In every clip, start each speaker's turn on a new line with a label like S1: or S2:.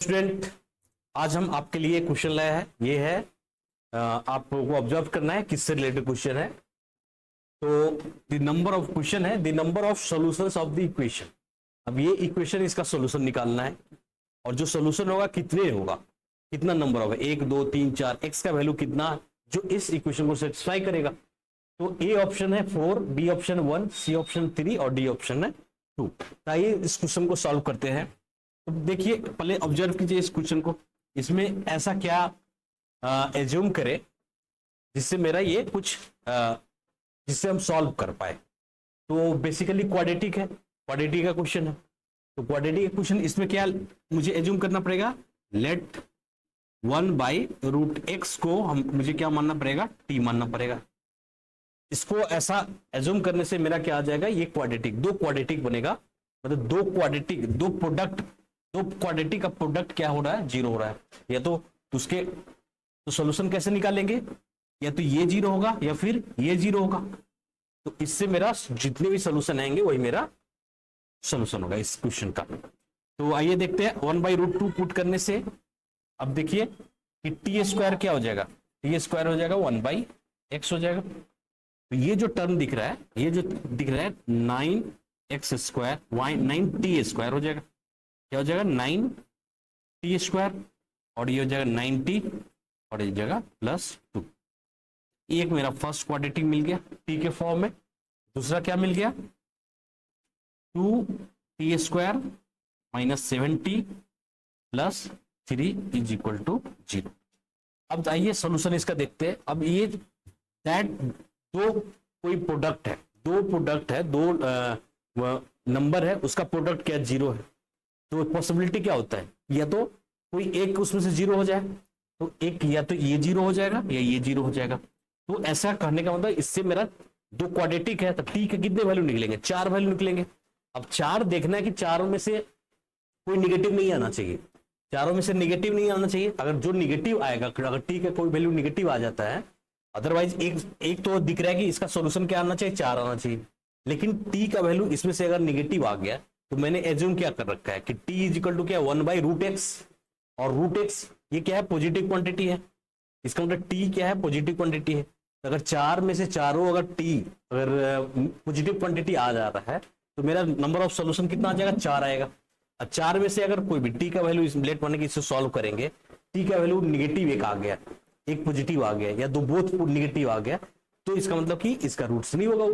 S1: Student, आज हम आपके लिए क्वेश्चन लाया है। ये है आपको ऑब्जर्व करना है किससे रिलेटेड क्वेश्चन है। तो द नंबर ऑफ क्वेश्चन है, the number of solutions of the equation. अब ये इक्वेशन, इसका सॉल्यूशन निकालना है और जो सॉल्यूशन होगा कितने होगा, कितना नंबर होगा, 1 2 3 4, एक्स का वैल्यू कितना जो इस इक्वेशन को सेटिस्फाई करेगा। तो ए ऑप्शन है 4, बी ऑप्शन 1, सी ऑप्शन 3 और डी ऑप्शन है 2। तो आइए इस क्वेश्चन को सॉल्व करते हैं। तो देखिए, पहले ऑब्जर्व कीजिए इस क्वेश्चन को। इसमें ऐसा क्या एज्यूम करे जिससे मेरा ये कुछ जिससे हम सॉल्व कर पाए। तो बेसिकली क्वाड्रेटिक है, क्वाड्रेटिक का क्वेश्चन है। तो क्वाड्रेटिक का क्वेश्चन, इसमें क्या मुझे एज्यूम करना पड़ेगा, लेट 1/√x को मुझे क्या मानना पड़ेगा, टी मानना पड़ेगा। इसको ऐसा एज्यूम करने से मेरा क्या आ जाएगा, ये क्वाड्रेटिक, दो क्वाड्रेटिक बनेगा। मतलब दो क्वाड्रेटिक, दो क्वाड्रेटिक का प्रोडक्ट क्या हो रहा है, जीरो हो रहा है। या तो उसके तो सॉल्यूशन कैसे निकालेंगे, या तो ये जीरो होगा या फिर ये जीरो होगा। तो इससे मेरा जितने भी सॉल्यूशन आएंगे वही मेरा सॉल्यूशन होगा इस क्वेश्चन का। तो आइए देखते हैं, 1/√2 पुट करने से अब देखिए कि टी स्क्वायर क्या हो जाएगा, टी स्क्वायर हो जाएगा 1/x हो जाएगा। तो ये जो टर्म दिख रहा है, ये जो दिख रहा है 9x², 9t² हो जाएगा। क्या हो जाएगा, 9t², और ये हो जाएगा 90, और ये हो जाएगा +2। एक मेरा फर्स्ट क्वाड्रेटिक मिल गया टी के फॉर्म में। दूसरा क्या मिल गया, 2t² - 7t + 3 = 0। अब आइए सॉल्यूशन इसका देखते हैं। अब ये दैट दो कोई प्रोडक्ट है, दो नंबर है, उसका प्रोडक्ट क्या जीरो है। तो पॉसिबिलिटी क्या होता है, या तो कोई एक उसमें से जीरो हो जाए, तो एक या तो ये जीरो हो जाएगा या ये जीरो हो जाएगा। तो ऐसा करने का मतलब, इससे मेरा दो क्वाड्रेटिक है तो टी के कितने वैल्यू निकलेंगे, 4 वैल्यू निकलेंगे। अब 4 देखना है कि चारों में से कोई निगेटिव नहीं आना चाहिए, चारों में से निगेटिव नहीं आना चाहिए। अगर जो निगेटिव आएगा, अगर टी का कोई वैल्यू निगेटिव आ जाता है, अदरवाइज एक तो दिख रहा है कि इसका सॉल्यूशन क्या आना चाहिए, 4 आना चाहिए। लेकिन टी का वैल्यू इसमें से अगर निगेटिव आ गया, तो मैंने एज्यूम क्या कर रखा है कि टी = क्या, 1/√x, और √x ये क्या है, पॉजिटिव क्वांटिटी है। इसका मतलब टी क्या है, पॉजिटिव क्वांटिटी है। अगर 4 में से चारों अगर टी अगर पॉजिटिव क्वांटिटी आ जा रहा है, तो मेरा नंबर ऑफ सॉल्यूशन कितना आ जाएगा, 4 आएगा। और 4 में से अगर कोई भी टी का वैल्यू लेट माने कि इससे सॉल्व करेंगे, टी का वैल्यू निगेटिव एक आ गया, एक पॉजिटिव आ गया, या दो बोथ निगेटिव आ गया, तो इसका मतलब कि इसका रूट्स नहीं होगा,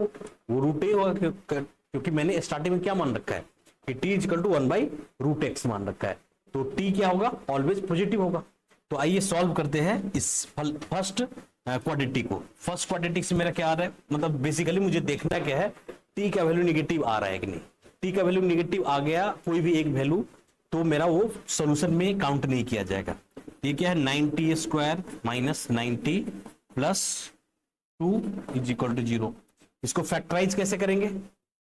S1: वो रूट ही होगा, क्योंकि मैंने स्टार्टिंग में क्या मान रखा है कि t = 1/√x मान रखा है। तो t क्या होगा, ऑलवेज पॉजिटिव होगा। तो आइए सॉल्व करते हैं इस फर्स्ट क्वाड्रेटिक को। फर्स्ट क्वाड्रेटिक से मेरा क्या आ रहा है, मतलब बेसिकली मुझे देखना क्या है, t का वैल्यू निगेटिव आ रहा है कि नहीं। t का वैल्यू निगेटिव आ गया, कोई भी एक वैल्यू, तो मेरा वो सॉल्यूशन में काउंट नहीं किया जाएगा। ये क्या है, 9t² - 90 + 2 = 0। इसको फैक्टराइज कैसे करेंगे,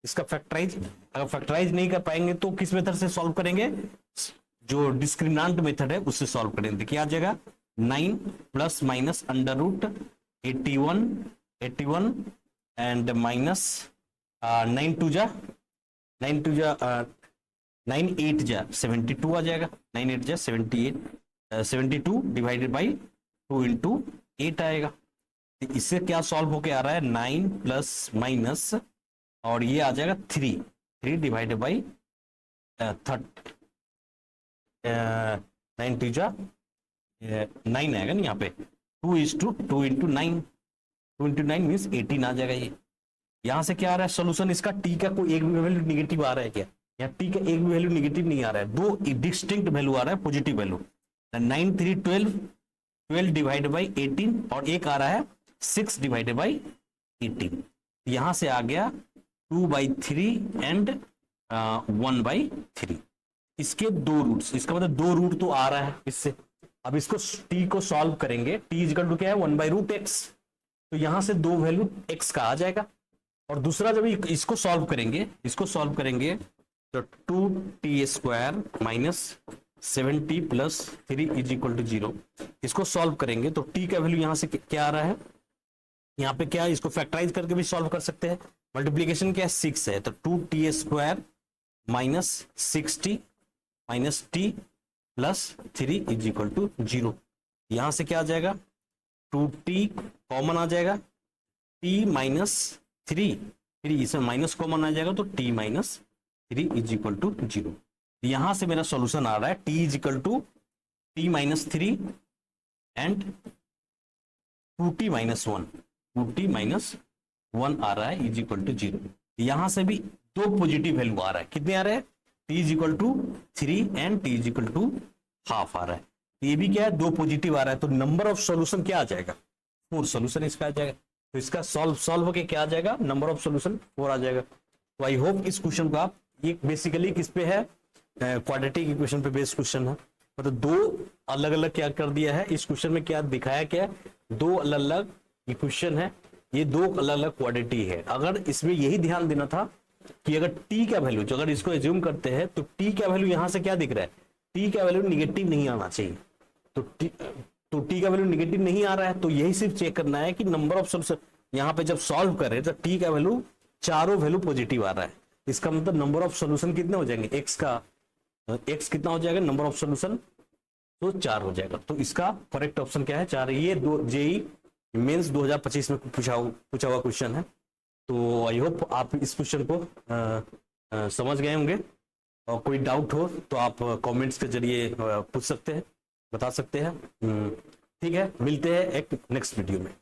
S1: इसका फैक्टराइज अगर फैक्टराइज नहीं कर पाएंगे तो किस मेथड से सॉल्व करेंगे, जो डिस्क्रिमिनेंट मेथड है उससे सॉल्व करेंगे। देखिए आ जाएगा 9 + -√81 एंड माइनस 9 8 72 आ जाएगा। 9 8 78, 72 डिवाइडेड बाई 2 × 8 आएगा। इससे क्या सॉल्व होके आ रहा है, 9 प्लस माइनस, और ये आ जाएगा 3 डिवाइडेड बाई 9 2 9 आएगा ना यहाँ पे, 2 × 9 मीन्स 18 आ जाएगा। ये यहाँ से क्या आ रहा है सॉल्यूशन इसका, टी का कोई एक भी वैल्यू निगेटिव आ रहा है क्या, या टी का एक भी वैल्यू निगेटिव नहीं आ रहा है, दो डिस्टिंक्ट वैल्यू आ रहा है, पॉजिटिव वैल्यू। 9 3 12 डिवाइडेड बाई 18, और एक आ रहा है 6 डिवाइडेड बाई 18। यहां से आ गया 2/3 एंड 1/3। इसके दो रूट्स, इसका मतलब दो रूट तो आ रहा है इससे। अब इसको टी को सॉल्व करेंगे, टी = क्या है, 1/√x। तो यहां से दो वैल्यू x का आ जाएगा। और दूसरा जब इसको सॉल्व करेंगे तो 2t² - 7t + 3 = 0। इसको सॉल्व करेंगे तो t का वैल्यू यहां से क्या आ रहा है, यहाँ पे क्या है, इसको फैक्टराइज करके भी सॉल्व कर सकते हैं। मल्टीप्लीकेशन क्या है, 6 है, तो 2t² - 60 - t plus 3 is equal to 0। यहां से क्या आ जाएगा, 2t कॉमन आ जाएगा, t माइनस 3, फिर इसमें माइनस कॉमन आ जाएगा तो t minus 3 is equal to 0। यहां से मेरा सॉल्यूशन आ रहा है t is equal to t minus 3 and 2t minus 1, 2t minus 1 आ रहा है इज इक्वल टू 0। यहां से भी दो पॉजिटिव वैल्यू आ रहा है, कितने आ रहे हैं, t is equal to 3 and t is equal to half आ रहा है। ये भी क्या है, दो पॉजिटिव आ रहा है, तो नंबर ऑफ सॉल्यूशन क्या आ जाएगा, 4 सॉल्यूशन इसका आ जाएगा। तो इसका सॉल्व होके क्या आ जाएगा, नंबर ऑफ सॉल्यूशन 4 आ जाएगा। तो आई होप इस क्वेश्चन को आप, ये बेसिकली किस पे है, क्वाड्रेटिक इक्वेशन पे बेस्ड क्वेश्चन है। मतलब दो अलग अलग क्या कर दिया है इस क्वेश्चन में, क्या दिखाया, क्या दो अलग अलग इक्वेशन है, ये दो अलग अलग क्वाड्रेटी है। अगर इसमें यही ध्यान देना था कि अगर t का वैल्यू, अगर इसको एज्यूम करते हैं तो t का वैल्यू यहां से क्या दिख रहा है, t का वैल्यू निगेटिव नहीं आना चाहिए। तो t का वैल्यू निगेटिव नहीं आ रहा है, तो यही सिर्फ चेक करना है कि नंबर ऑफ सॉल्यूशन यहां पे जब सॉल्व करें तो t का वैल्यू चारों वैल्यू पॉजिटिव आ रहा है। इसका मतलब नंबर ऑफ सॉल्यूशन कितने हो जाएंगे, x कितना हो जाएगा, नंबर ऑफ सॉल्यूशन तो 4 हो जाएगा। तो इसका करेक्ट ऑप्शन क्या है, 4। ये दो जेई मेंस 2025 में पूछा हुआ क्वेश्चन है। तो आई होप आप इस क्वेश्चन को समझ गए होंगे, और कोई डाउट हो तो आप कमेंट्स के जरिए पूछ सकते हैं, बता सकते हैं। ठीक है, मिलते हैं एक नेक्स्ट वीडियो में।